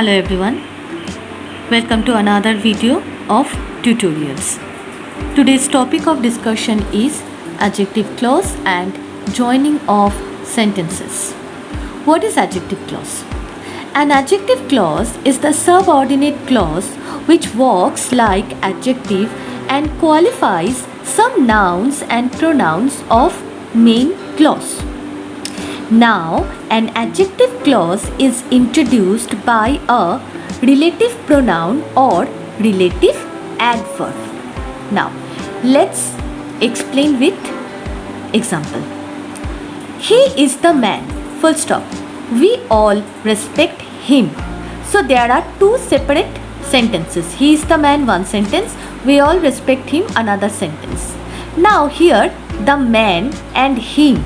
Hello everyone, welcome to another video of tutorials. Today's topic of discussion is adjective clause and joining of sentences. What is adjective clause? An adjective clause is the subordinate clause which works like adjective and qualifies some nouns and pronouns of main clause. Now, an adjective clause is introduced by a relative pronoun or relative adverb. Now, let's explain with example. He is the man, full stop. We all respect him. So, there are two separate sentences. He is the man, one sentence. We all respect him, another sentence. Now, here the man and him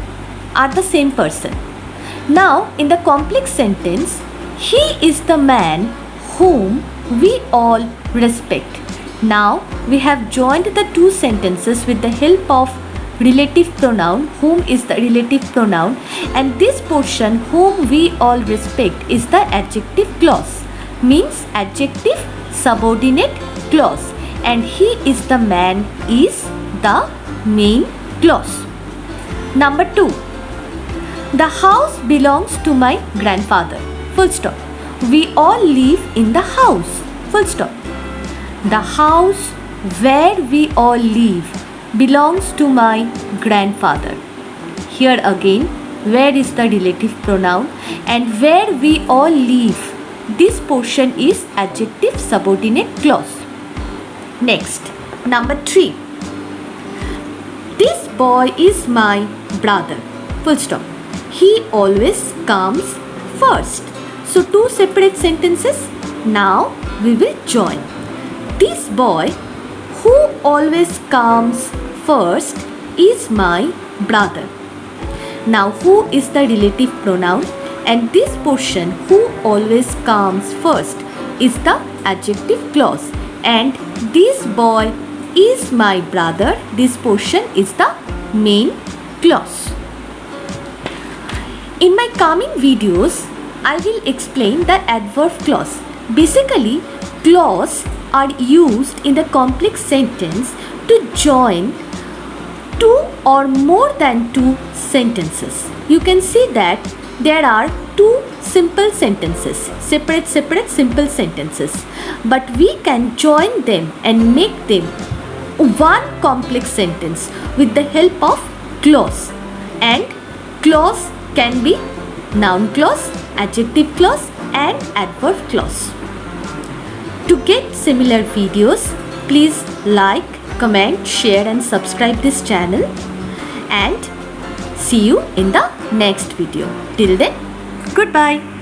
are the same person. Now, in the complex sentence, he is the man whom we all respect. Now, we have joined the two sentences with the help of relative pronoun. Whom is the relative pronoun, and this portion whom we all respect is the adjective clause, means adjective subordinate clause, and he is the man is the main clause. Number 2. The house belongs to my grandfather. Full stop. We all live in the house. Full stop. The house where we all live belongs to my grandfather. Here again, where is the relative pronoun, and where we all live, this portion is adjective subordinate clause. Next, number 3. This boy is my brother. Full stop. He always comes first. So, two separate sentences. Now, we will join. This boy who always comes first is my brother. Now, who is the relative pronoun, and this portion who always comes first is the adjective clause, and this boy is my brother, this portion is the main clause. In my coming videos, I will explain the adverb clause. Basically, clause are used in the complex sentence to join two or more than two sentences. You can see that there are two simple sentences, separate simple sentences, but we can join them and make them one complex sentence with the help of clause, and clause can be noun clause, adjective clause and adverb clause. To get similar videos, please like, comment, share and subscribe this channel, and see you in the next video. Till then, goodbye.